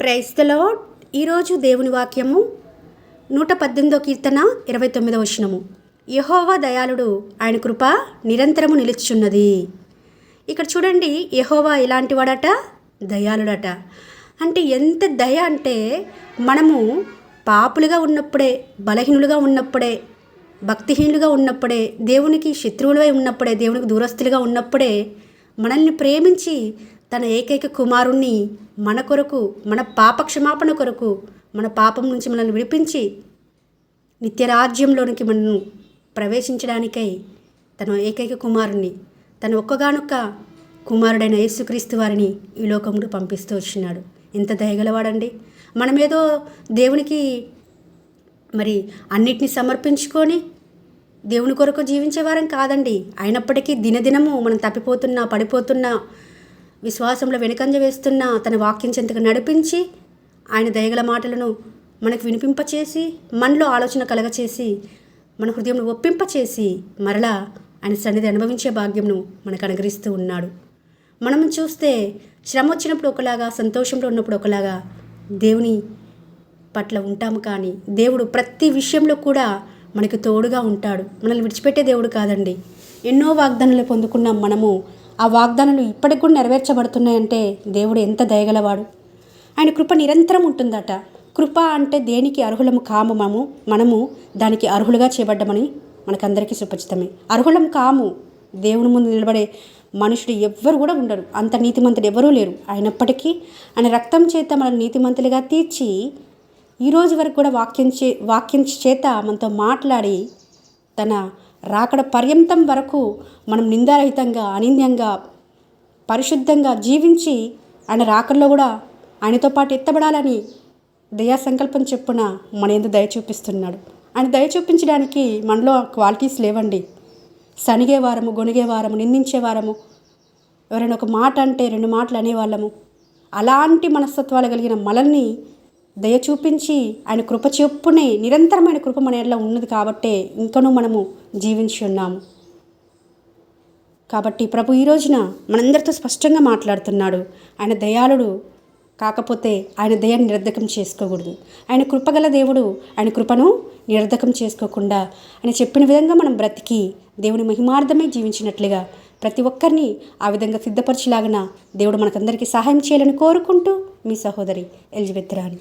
Praise the lord. ఈరోజు దేవుని వాక్యము 118 కీర్తన 29వ వచనము. యెహోవా దయాళుడు, ఆయన కృప నిరంతరము నిలుచున్నది. ఇక్కడ చూడండి, యెహోవా ఎలాంటి వాడట? దయాళుడట. అంటే ఎంత దయ అంటే, మనము పాపులుగా ఉన్నప్పుడే, బలహీనులుగా ఉన్నప్పుడే, భక్తిహీనులుగా ఉన్నప్పుడే, దేవునికి శత్రువులై ఉన్నప్పుడే, దేవునికి దూరస్తులుగా ఉన్నప్పుడే మనల్ని ప్రేమించి తన ఏకైక కుమారుణ్ణి మన కొరకు, మన పాపక్షమాపణ కొరకు, మన పాపం నుంచి మనల్ని విడిపించి నిత్యరాజ్యంలోనికి మనను ప్రవేశించడానికై తన ఏకైక కుమారుణ్ణి, తన ఒక్కగానొక్క కుమారుడైన యేసుక్రీస్తు వారిని ఈ లోకంలో పంపిస్తూ వచ్చినాడు. ఎంత దయగలవాడండి! మనమేదో దేవునికి మరి అన్నిటినీ సమర్పించుకొని దేవుని కొరకు జీవించేవారం కాదండి. అయినప్పటికీ దినదినము మనం తప్పిపోతున్నా, పడిపోతున్నా, విశ్వాసంలో వెనుకంజ వేస్తున్నా తన వాక్యం చెంతకు నడిపించి ఆయన దయగల మాటలను మనకు వినిపింపచేసి, మనలో ఆలోచన కలగచేసి, మన హృదయంలో ఒప్పింపచేసి మరలా ఆయన సన్నిధి అనుభవించే భాగ్యంను మనకు అనుగ్రహిస్తూ ఉన్నాడు. మనం చూస్తే శ్రమ వచ్చినప్పుడు ఒకలాగా, సంతోషంలో ఉన్నప్పుడు ఒకలాగా దేవుని పట్ల ఉంటాము. కానీ దేవుడు ప్రతి విషయంలో కూడా మనకు తోడుగా ఉంటాడు. మనల్ని విడిచిపెట్టే దేవుడు కాదండి. ఎన్నో వాగ్దానాలు పొందుకున్నాం మనము. ఆ వాగ్దానాలు ఇప్పటికి కూడా నెరవేర్చబడుతున్నాయంటే దేవుడు ఎంత దయగలవాడు. ఆయన కృప నిరంతరం ఉంటుందట. కృప అంటే దేనికి అర్హులము కాము, మనము దానికి అర్హులుగా చేయబడ్డమని మనకందరికీ సుపరిచితమే. అర్హులం కాము. దేవుని ముందు నిలబడే మనుషుడు ఎవ్వరు కూడా ఉండరు. అంత నీతిమంతుడు ఎవరూ లేరు. అయినప్పటికీ ఆయన రక్తం చేత మనల్ని నీతిమంతులుగా తీర్చి ఈరోజు వరకు కూడా వాక్యం చేత మనతో మాట్లాడి తన రాకడ పర్యంతం వరకు మనం నిందారహితంగా, అనింద్యంగా, పరిశుద్ధంగా జీవించి ఆయన రాకడలో కూడా ఆయనతో పాటు ఎత్తబడాలని దయా సంకల్పం చెప్పున మన యందు దయ చూపిస్తున్నాడు. ఆయన దయ చూపించడానికి మనలో క్వాలిటీస్ లేవండి. సనిగేవారము, గొనిగేవారము, నిందించేవారము, ఎవరైనా ఒక మాట అంటే 2 మాటలు అనేవాళ్ళము. అలాంటి మనస్తత్వాలు కలిగిన మనల్ని దయ చూపించి ఆయన కృప చెప్పునే నిరంతరమైన కృప మన ఎడల ఉన్నది కాబట్టే ఇంకనూ మనము జీవించి ఉన్నాము. కాబట్టి ప్రభు ఈ రోజున మనందరితో స్పష్టంగా మాట్లాడుతున్నాడు. ఆయన దయాళుడు కాకపోతే ఆయన దయను నిరర్ధకం చేసుకోకూడదు. ఆయన కృపగల దేవుడు. ఆయన కృపను నిరర్ధకం చేసుకోకుండా ఆయన చెప్పిన విధంగా మనం బ్రతికి దేవుని మహిమార్థమే జీవించినట్లుగా ప్రతి ఒక్కరిని ఆ విధంగా సిద్ధపరచలాగిన దేవుడు మనకందరికీ సహాయం చేయాలని కోరుకుంటూ మీ సహోదరి ఎలిజబెత్ రాణి.